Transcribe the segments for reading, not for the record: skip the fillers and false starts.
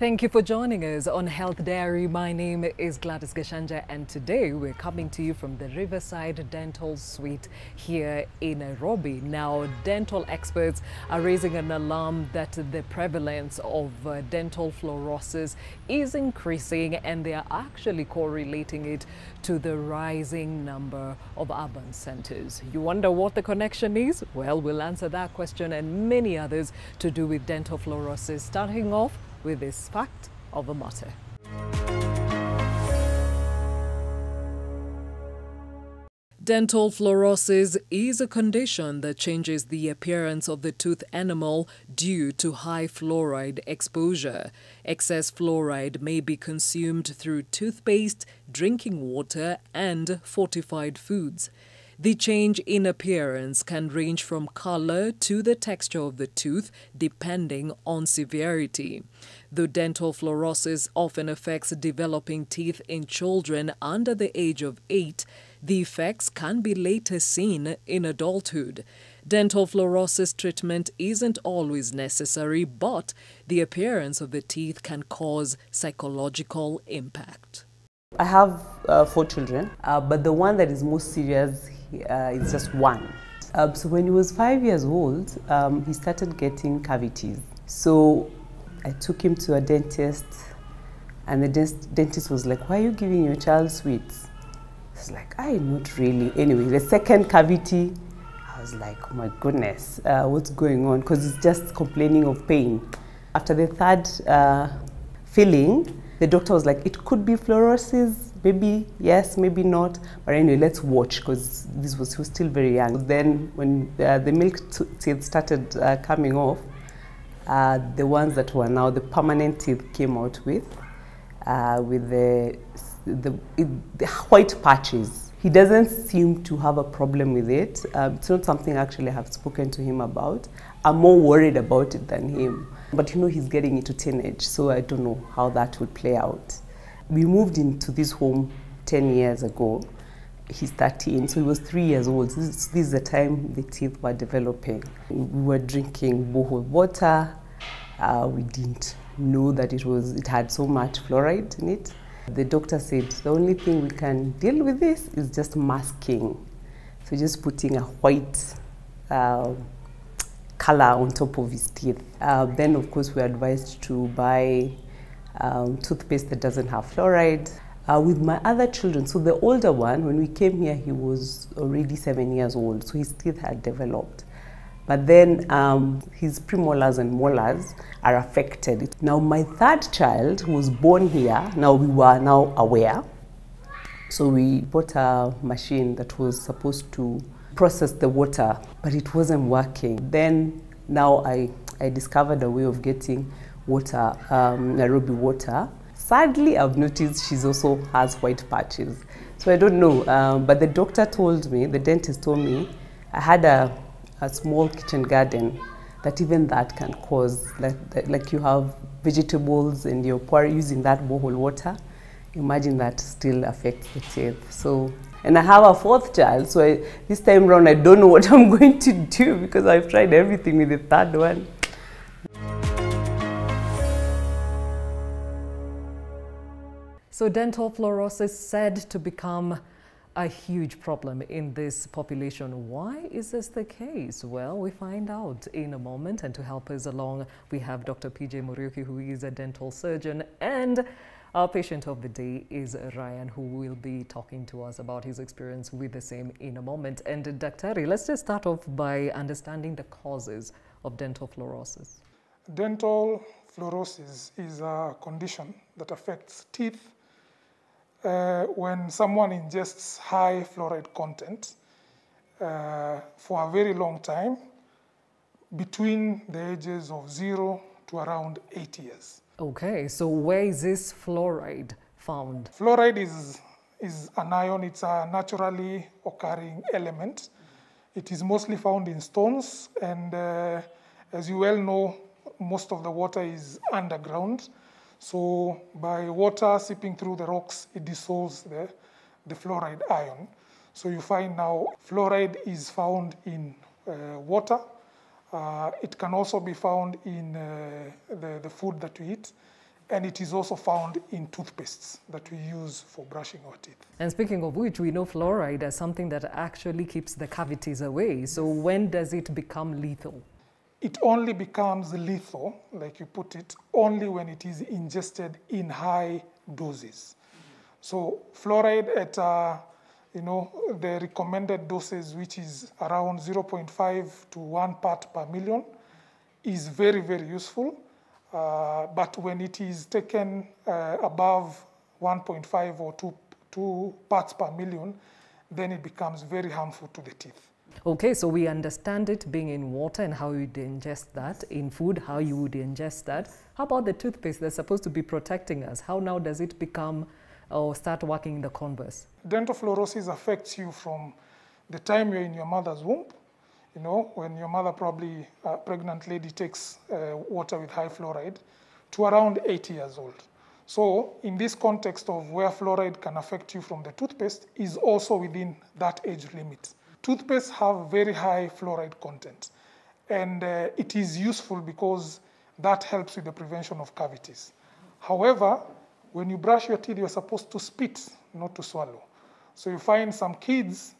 Thank you for joining us on Health Diary. My name is Gladys Gashanja, and today we're coming to you from the Riverside Dental Suite here in Nairobi. Now, dental experts are raising an alarm that the prevalence of dental fluorosis is increasing, and they are actually correlating it to the rising number of urban centers. You wonder what the connection is? Well, we'll answer that question and many others to do with dental fluorosis, starting off with this fact of the matter. Dental fluorosis is a condition that changes the appearance of the tooth enamel due to high fluoride exposure. Excess fluoride may be consumed through toothpaste, drinking water, and fortified foods. The change in appearance can range from color to the texture of the tooth, depending on severity. Though dental fluorosis often affects developing teeth in children under the age of 8, the effects can be later seen in adulthood. Dental fluorosis treatment isn't always necessary, but the appearance of the teeth can cause psychological impact. I have 4 children, but the one that is most serious is just one. So when he was 5 years old, he started getting cavities. So I took him to a dentist, and the dentist was like, "Why are you giving your child sweets?" I was like, not really. Anyway, the second cavity, I was like, oh my goodness, what's going on? Because he's just complaining of pain. After the third filling, the doctor was like, it could be fluorosis, maybe yes, maybe not. But anyway, let's watch, because he was still very young. Then when the milk teeth started coming off, the ones that were now the permanent teeth came out with the white patches. He doesn't seem to have a problem with it. It's not something actually I have spoken to him about. I'm more worried about it than him. But you know, he's getting into teenage, so I don't know how that would play out. We moved into this home 10 years ago. He's 13, so he was 3 years old. This is the time the teeth were developing. We were drinking borehole water. We didn't know that it had so much fluoride in it. The doctor said the only thing we can deal with this is just masking. So just putting a white color on top of his teeth. Then of course we're advised to buy toothpaste that doesn't have fluoride. With my other children, so the older one, when we came here, he was already 7 years old, so his teeth had developed. But then his premolars and molars are affected. Now my third child, who was born here, now we were now aware. So we bought a machine that was supposed to process the water, but it wasn't working. Then now I discovered a way of getting water, Nairobi water. Sadly, I've noticed she also has white patches. So I don't know, but the doctor told me, the dentist told me, I had a small kitchen garden, that even that can cause, like you have vegetables and you're using that borehole water, imagine that still affects the teeth. So, and I have a 4th child, so this time around I don't know what I'm going to do, because I've tried everything with the 3rd one. So dental fluorosis said to become a huge problem in this population. Why is this the case? Well, we find out in a moment, and to help us along, we have Dr. PJ Muriuki, who is a dental surgeon, and our patient of the day is Ryan, who will be talking to us about his experience with the same in a moment. And Daktari, let's just start off by understanding the causes of dental fluorosis. Dental fluorosis is a condition that affects teeth when someone ingests high fluoride content for a very long time, between the ages of 0 to around 8 years. Okay, so where is this fluoride found? Fluoride is an ion. It's a naturally occurring element. It is mostly found in stones, and as you well know, most of the water is underground. So by water seeping through the rocks, it dissolves the fluoride ion. So you find now fluoride is found in water. It can also be found in the food that we eat. And it is also found in toothpastes that we use for brushing our teeth. And speaking of which, we know fluoride as something that actually keeps the cavities away. So when does it become lethal? It only becomes lethal, like you put it, only when it is ingested in high doses. So fluoride at the recommended doses, which is around 0.5 to 1 part per million, is very, very useful. But when it is taken above 1.5 or 2 parts per million, then it becomes very harmful to the teeth. Okay, so we understand it being in water and how you'd ingest that, in food, how you would ingest that. How about the toothpaste that's supposed to be protecting us? How now does it become or start working the converse? Dental fluorosis affects you from the time you're in your mother's womb, when your mother, probably a pregnant lady, takes water with high fluoride, to around 80 years old. So in this context of where fluoride can affect you from the toothpaste is also within that age limit. Toothpastes have very high fluoride content, and it is useful because that helps with the prevention of cavities. However, when you brush your teeth, you're supposed to spit, not to swallow. So you find some kids,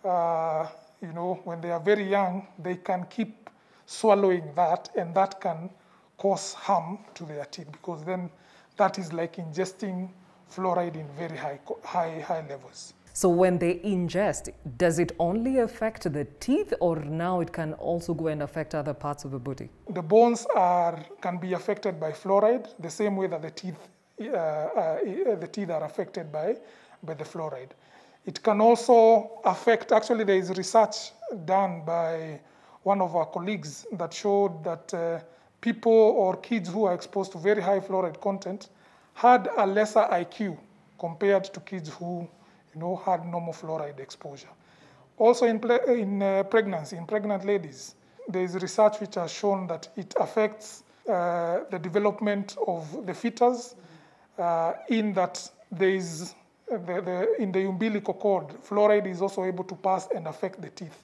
when they are very young, they can keep swallowing that, and that can cause harm to their teeth, because then that is like ingesting fluoride in very high levels. So when they ingest, does it only affect the teeth, or now it can also go and affect other parts of the body? The bones can be affected by fluoride the same way that the teeth are affected by the fluoride. It can also affect, actually there is research done by one of our colleagues that showed that people or kids who are exposed to very high fluoride content had a lesser IQ compared to kids who had normal fluoride exposure. Also in pregnancy, in pregnant ladies, there is research which has shown that it affects the development of the fetus in that there is, in the umbilical cord, fluoride is also able to pass and affect the teeth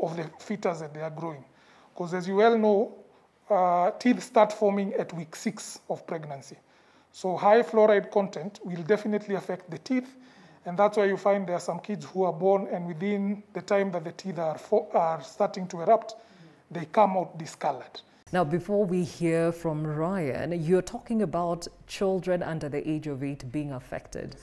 of the fetus that they are growing. Because as you well know, teeth start forming at week 6 of pregnancy. So high fluoride content will definitely affect the teeth, and that's why you find there are some kids who are born, and within the time that the teeth are starting to erupt, they come out discolored. Now, before we hear from Ryan, you're talking about children under the age of 8 being affected.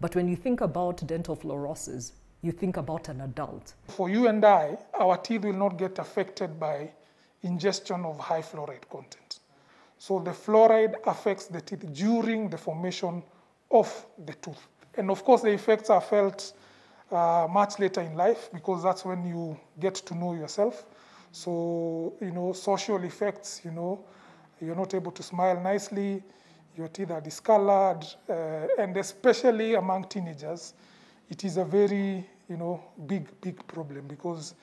But when you think about dental fluorosis, you think about an adult. For you and I, our teeth will not get affected by ingestion of high fluoride content. So the fluoride affects the teeth during the formation of the tooth. And of course, the effects are felt much later in life, because that's when you get to know yourself. So, social effects, you're not able to smile nicely, your teeth are discolored, and especially among teenagers, it is a very, big problem, because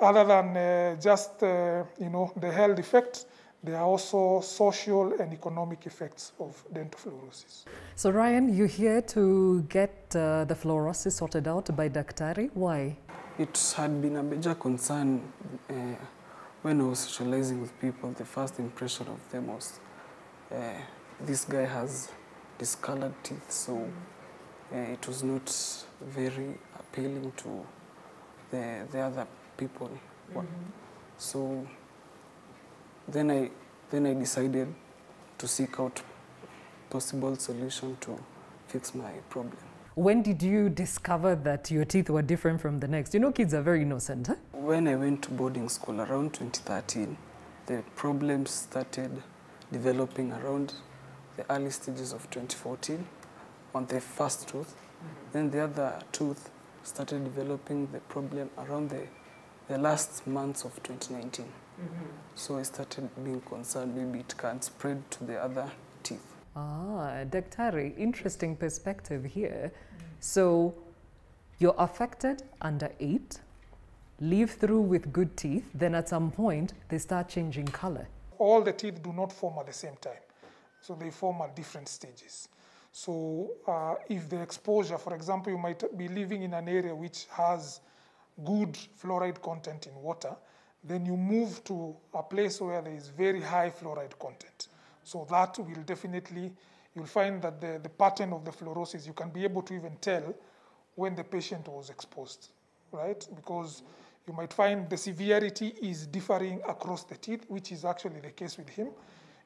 other than just, the health effects, there are also social and economic effects of dental fluorosis. So Ryan, you're here to get the fluorosis sorted out by Daktari. Why? It had been a major concern when I was socializing with people. The first impression of them was, this guy has discolored teeth, so it was not very appealing to the other people. Mm-hmm. So then I decided to seek out possible solution to fix my problem. When did you discover that your teeth were different from the next? Kids are very innocent, huh? When I went to boarding school around 2013, the problems started developing around the early stages of 2014 on the first tooth. Mm-hmm. Then the other tooth started developing the problem around the last months of 2019. Mm-hmm. So I started being concerned maybe it can spread to the other teeth. Daktari, interesting perspective here. So you're affected under 8, live through with good teeth, then at some point they start changing color. All the teeth do not form at the same time. So they form at different stages. So if the exposure, for example, you might be living in an area which has good fluoride content in water, then you move to a place where there is very high fluoride content. So that will definitely, you'll find that the pattern of the fluorosis, you can be able to even tell when the patient was exposed, right? Because you might find the severity is differing across the teeth, which is actually the case with him. You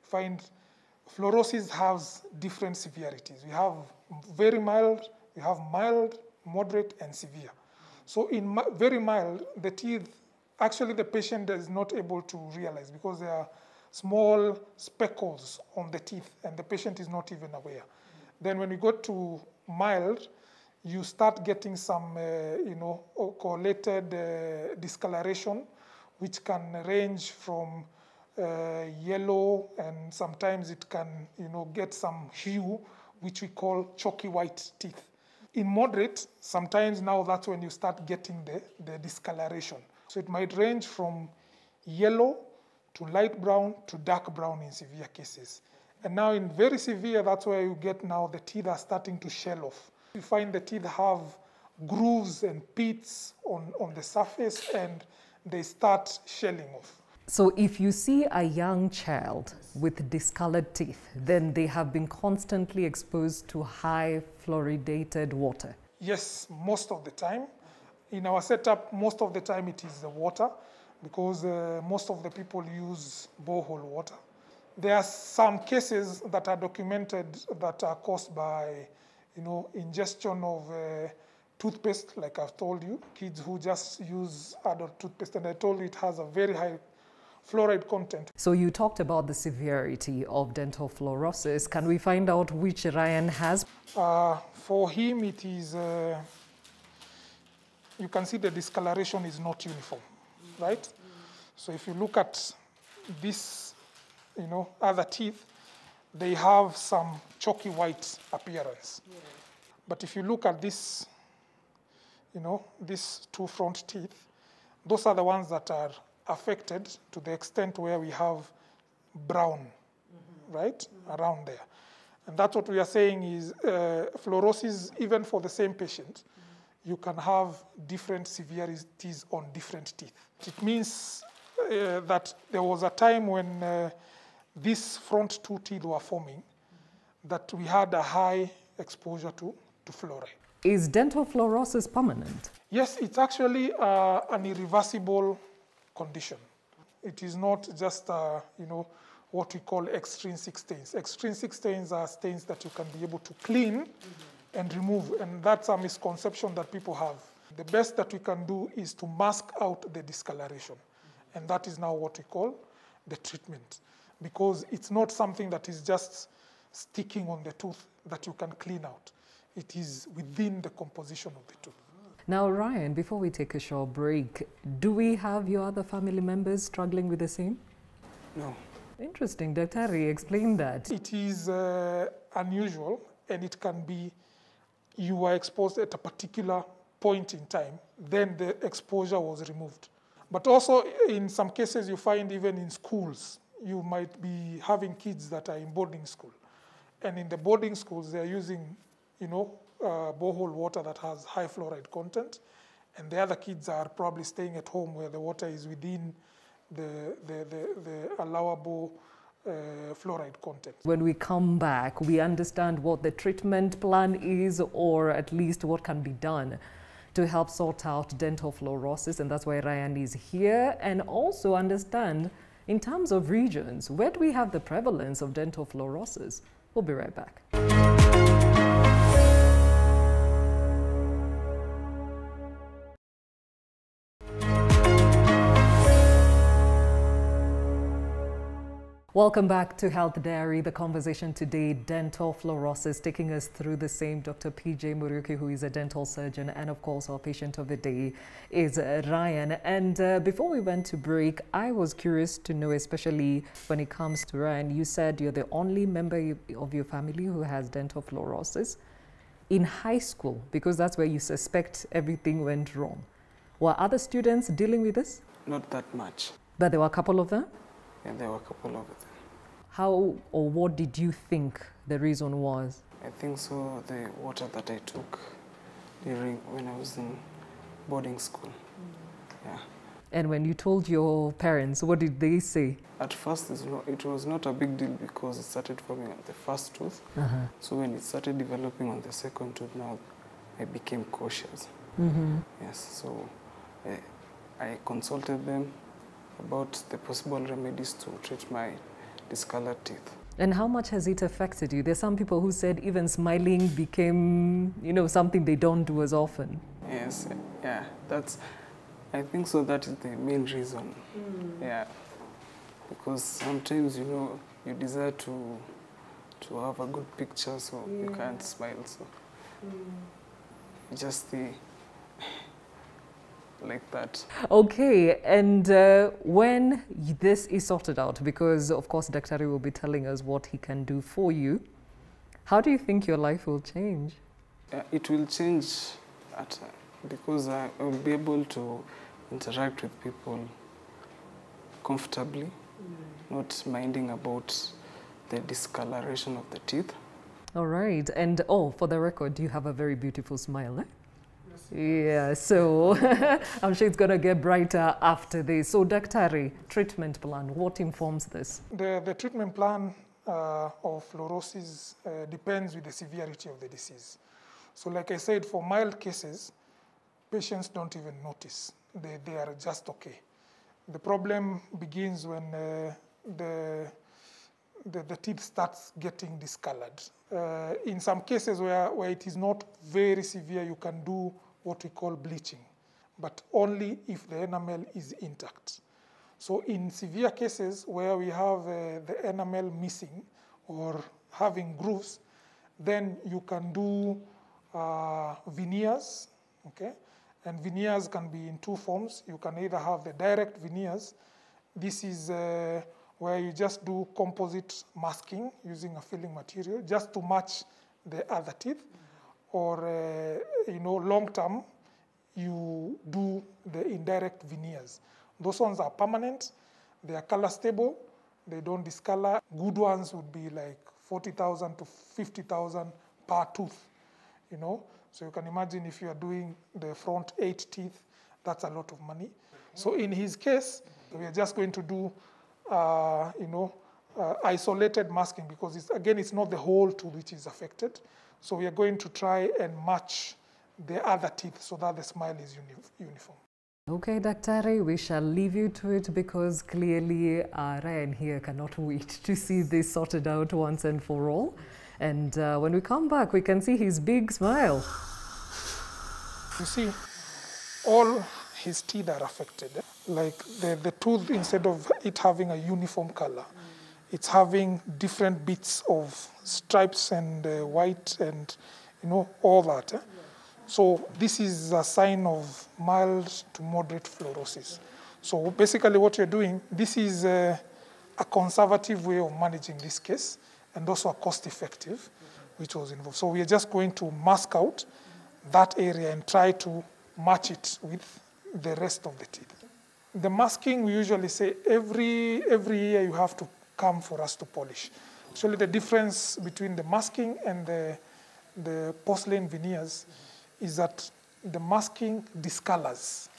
find fluorosis has different severities. We have very mild, we have mild, moderate, and severe. So in very mild, the teeth, actually the patient is not able to realize because there are small speckles on the teeth and the patient is not even aware. Then when we go to mild, you start getting some, correlated discoloration, which can range from yellow, and sometimes it can, get some hue, which we call chalky white teeth. In moderate, sometimes now that's when you start getting the discoloration. So it might range from yellow to light brown to dark brown in severe cases. And now in very severe, that's where you get now the teeth are starting to shell off. You find the teeth have grooves and pits on the surface and they start shelling off. So if you see a young child with discolored teeth, then they have been constantly exposed to high fluoridated water? Yes, most of the time. In our setup, most of the time it is the water because most of the people use borehole water. There are some cases that are documented that are caused by, ingestion of toothpaste, like I've told you, kids who just use adult toothpaste, and I told you it has a very high fluoride content. So you talked about the severity of dental fluorosis. Can we find out which Ryan has? For him, it is, you can see the discoloration is not uniform, right? So if you look at this, other teeth, they have some chalky white appearance. Yeah. But if you look at this, these two front teeth, those are the ones that are affected to the extent where we have brown, right, around there. And that's what we are saying is fluorosis, even for the same patient, you can have different severities on different teeth. It means that there was a time when these front two teeth were forming that we had a high exposure to fluoride. Is dental fluorosis permanent? Yes, it's actually an irreversible condition. It is not just, what we call extrinsic stains. Extrinsic stains are stains that you can be able to clean and remove, and that's a misconception that people have. The best that we can do is to mask out the discoloration, and that is now what we call the treatment, because it's not something that is just sticking on the tooth that you can clean out. It is within the composition of the tooth. Now, Ryan, before we take a short break, do we have your other family members struggling with the same? No. Interesting. Dr. Harry, explain that. It is unusual, and it can be you were exposed at a particular point in time, then the exposure was removed. But also, in some cases, you find even in schools, you might be having kids that are in boarding school. And in the boarding schools, they're using, borehole water that has high fluoride content. And the other kids are probably staying at home where the water is within the allowable fluoride content. When we come back, we understand what the treatment plan is, or at least what can be done to help sort out dental fluorosis, and that's why Ryan is here, and also understand in terms of regions, where do we have the prevalence of dental fluorosis? We'll be right back. Welcome back to Health Diary. The conversation today, dental fluorosis, taking us through the same Dr. PJ Muriuki, who is a dental surgeon, and of course our patient of the day is Ryan. And before we went to break, I was curious to know, especially when it comes to Ryan, you said you're the only member of your family who has dental fluorosis. In high school, because that's where you suspect everything went wrong, were other students dealing with this? Not that much. But there were a couple of them? Yeah, there were a couple of them. How or what did you think the reason was? I think so, the water that I took when I was in boarding school. Yeah. And when you told your parents, what did they say? At first, it was not a big deal because it started forming on the first tooth. So when it started developing on the second tooth, now I became cautious. Yes, so I consulted them about the possible remedies to treat my discolored teeth. And how much has it affected you? There's some people who said even smiling became, something they don't do as often. Yes, yeah, I think so. That is the main reason. Yeah, because sometimes you desire to have a good picture, so you can't smile. So just like that. Okay, and when this is sorted out, because of course Daktari will be telling us what he can do for you, how do you think your life will change? It will change because I will be able to interact with people comfortably, not minding about the discoloration of the teeth. All right, and for the record, you have a very beautiful smile, eh? Yeah, so I'm sure it's going to get brighter after this. So Daktari, treatment plan, what informs this? The treatment plan of fluorosis depends with the severity of the disease. So like I said, for mild cases, patients don't even notice. They are just okay. The problem begins when the teeth starts getting discolored. In some cases where it is not very severe, you can do what we call bleaching, but only if the enamel is intact. So in severe cases where we have the enamel missing or having grooves, then you can do veneers, okay? And veneers can be in two forms. You can either have the direct veneers. This is where you just do composite masking using a filling material just to match the other teeth. Or, long term, you do the indirect veneers. Those ones are permanent. They are color stable. They don't discolor. Good ones would be like 40,000 to 50,000 per tooth, So you can imagine if you are doing the front 8 teeth, that's a lot of money. So in his case, we are just going to do, isolated masking because it's not the whole tooth which is affected. So we are going to try and match the other teeth so that the smile is uniform. Okay, Daktari, we shall leave you to it because clearly Ryan here cannot wait to see this sorted out once and for all. And when we come back, we can see his big smile. You see, all his teeth are affected. Like the tooth, instead of it having a uniform color, it's having different bits of stripes and white and, all that. So this is a sign of mild to moderate fluorosis. So basically what you're doing, this is a conservative way of managing this case and also a cost-effective, which was involved. So we are just going to mask out that area and try to match it with the rest of the teeth. The masking, we usually say every year you have to come for us to polish. Actually, the difference between the masking and the porcelain veneers is that the masking discolors.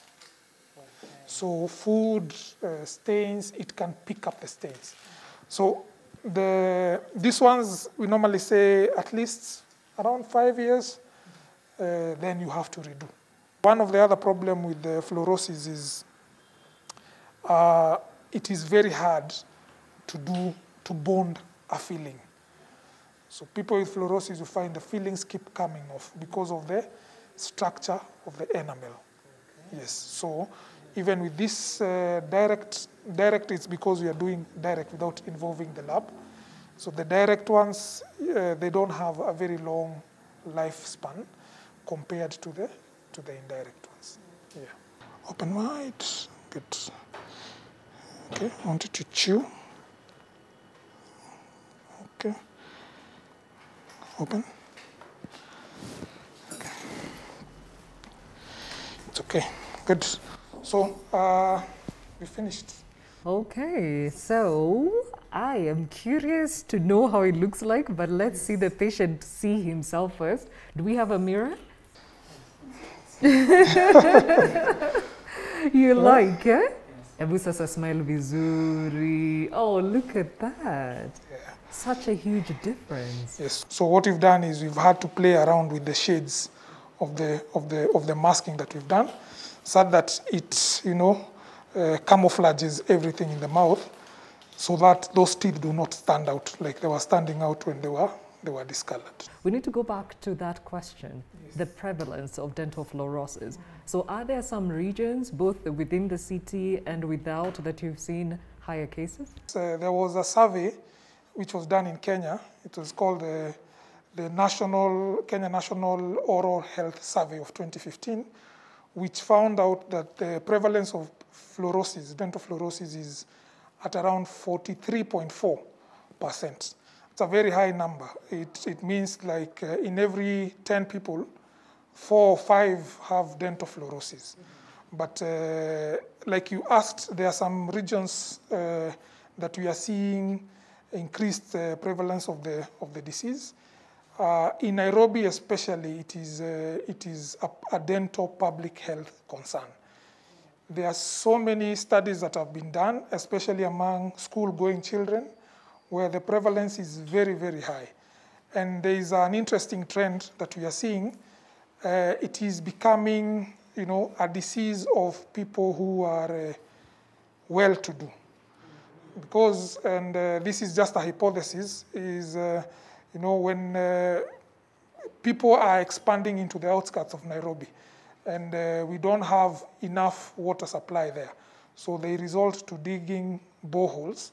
So food, stains, it can pick up the stains. So these ones, we normally say at least around 5 years, then you have to redo. One of the other problems with the fluorosis is it is very hard to bond a filling. So people with fluorosis, you find the fillings keep coming off because of the structure of the enamel. Okay. Yes, so even with this direct, it's because we are doing direct without involving the lab. So the direct ones, they don't have a very long lifespan compared to the indirect ones. Yeah. Open wide, good. Okay, I want you to chew. Okay. Open. Okay. It's okay. Good. So we finished. Okay, so I am curious to know how it looks like, but let's see the patient see himself first. Do we have a mirror? You like, eh? Hebu sasa smile vizuri. Oh, look at that. Yeah. Such a huge difference. Yes. So what we've done is we've had to play around with the shades of the masking that we've done, so that it camouflages everything in the mouth, so that those teeth do not stand out like they were standing out when they were discolored. We need to go back to that question, the prevalence of dental fluorosis. So are there some regions, both within the city and without, that you've seen higher cases? There was a survey which was done in Kenya. It was called the Kenya National Oral Health Survey of 2015, which found out that the prevalence of fluorosis, dental fluorosis, is at around 43.4%. It's a very high number. It means like in every 10 people, 4 or 5 have dental fluorosis. But like you asked, there are some regions that we are seeing increased prevalence of the disease. In Nairobi especially, it is a dental public health concern. There are so many studies that have been done, especially among school-going children, where the prevalence is very, very high. And there is an interesting trend that we are seeing. It is becoming, a disease of people who are well-to-do. Because, and this is just a hypothesis, is, when people are expanding into the outskirts of Nairobi, and we don't have enough water supply there. So they resort to digging boreholes,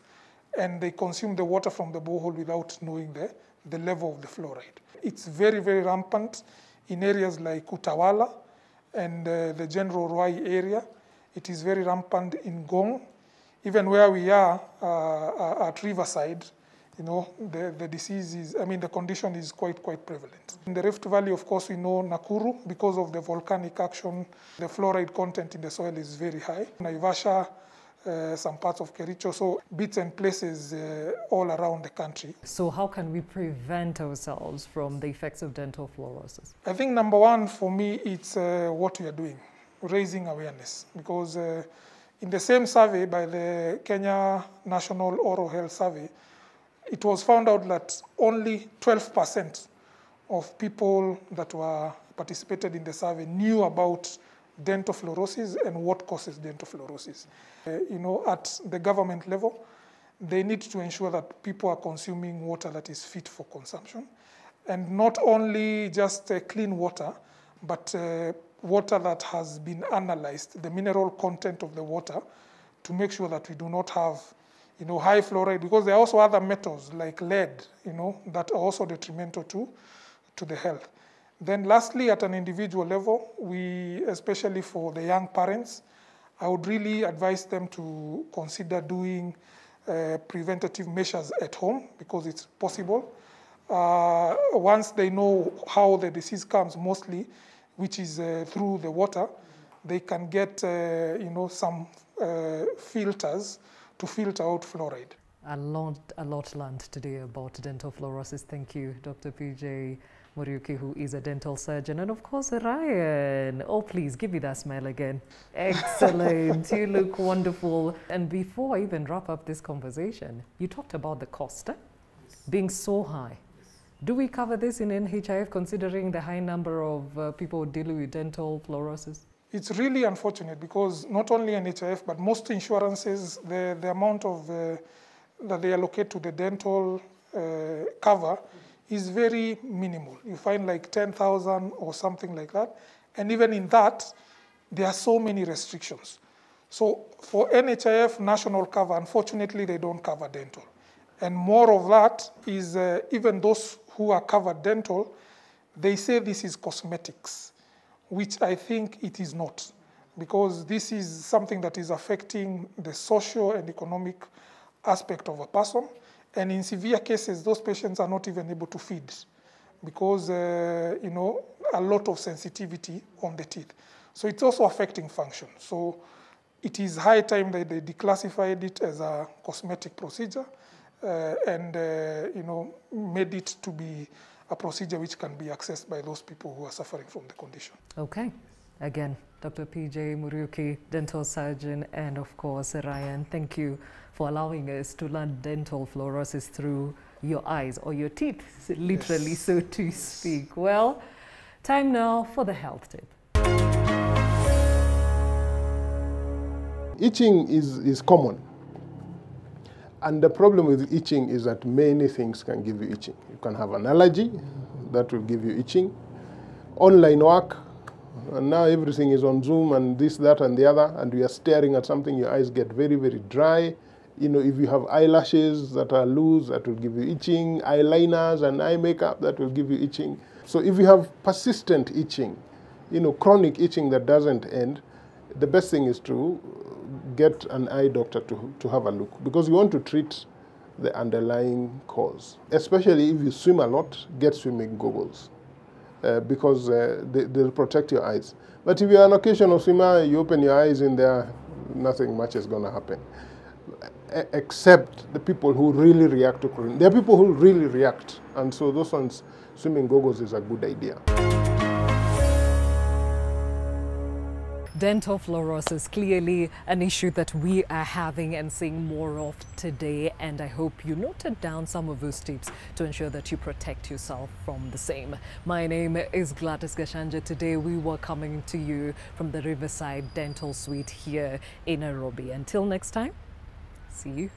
and they consume the water from the borehole without knowing the level of the fluoride. It's very, very rampant in areas like Utawala and the general Ruai area. It is very rampant in Gong. Even where we are at Riverside, the disease is, the condition is quite prevalent. In the Rift Valley, of course, we know Nakuru, because of the volcanic action, the fluoride content in the soil is very high. Naivasha, some parts of Kericho, so bits and places all around the country. So how can we prevent ourselves from the effects of dental fluorosis? I think number one for me, it's what we are doing, raising awareness. Because in the same survey by the Kenya National Oral Health Survey, it was found out that only 12% of people that were participated in the survey knew about dental fluorosis and what causes dental fluorosis. At the government level, they need to ensure that people are consuming water that is fit for consumption, and not only just clean water, but water that has been analyzed, the mineral content of the water, to make sure that we do not have high fluoride, because there are also other metals like lead, that are also detrimental to the health. Then lastly, at an individual level, especially for the young parents, I would really advise them to consider doing preventative measures at home, because it's possible. Once they know how the disease comes mostly, which is through the water, they can get some filters to filter out fluoride. A lot learned today about dental fluorosis. Thank you, Dr. PJ Muriuki, who is a dental surgeon, and of course Ryan. Oh, please give me that smile again. Excellent. You look wonderful. And before I even wrap up this conversation, you talked about the cost being so high. Do we cover this in NHIF, considering the high number of people dealing with dental fluorosis? It's really unfortunate, because not only NHIF, but most insurances, the amount of that they allocate to the dental cover is very minimal. You find like 10,000 or something like that. And even in that, there are so many restrictions. So for NHIF national cover, unfortunately, they don't cover dental. And more of that is even those who are covered dental, they say this is cosmetics, which I think it is not, because this is something that is affecting the social and economic aspect of a person. And in severe cases, those patients are not even able to feed, because, a lot of sensitivity on the teeth. So it's also affecting function. So it is high time that they declassified it as a cosmetic procedure and, made it to be a procedure which can be accessed by those people who are suffering from the condition. Okay. Again, Dr. PJ Muriuki, dental surgeon, and of course, Ryan, thank you for allowing us to learn dental fluorosis through your eyes or your teeth, literally, yes, so to speak. Well, time now for the health tip. Itching is common. And the problem with itching is that many things can give you itching. You can have an allergy that will give you itching. Online work, and now everything is on Zoom and this, that, and the other, and you are staring at something, your eyes get very, very dry. You know, if you have eyelashes that are loose, that will give you itching. Eyeliners and eye makeup, that will give you itching. So if you have persistent itching, you know, chronic itching that doesn't end, the best thing is to get an eye doctor to have a look, because you want to treat the underlying cause. Especially if you swim a lot, get swimming goggles, because they'll protect your eyes. But if you're an occasional swimmer, you open your eyes in there, nothing much is going to happen. Except the people who really react to chlorine. There are people who really react, and so those ones, swimming goggles is a good idea. Dental fluorosis, clearly an issue that we are having and seeing more of today, and I hope you noted down some of those tips to ensure that you protect yourself from the same. My name is Gladys Gashanja. Today we were coming to you from the Riverside Dental Suite here in Nairobi. Until next time, see you.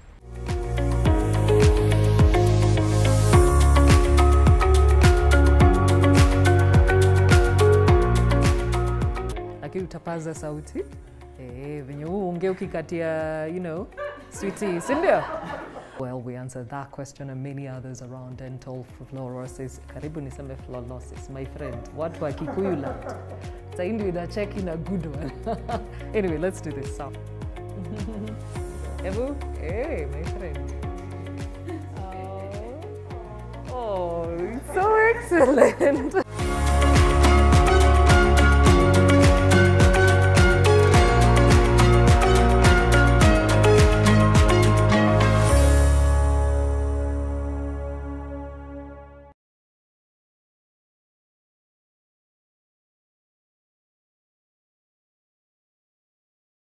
Utapaza sauti venye unge ukikatia, you know, sweetie, sindio? Well, we answered that question and many others around dental fluorosis. Karibu niseme fluorosis, my friend. Watu wa Kikuyu land. Sa ndio ina check in a good one. Anyway, let's do this. So. Ebu, hey, my friend. Oh, it's so excellent.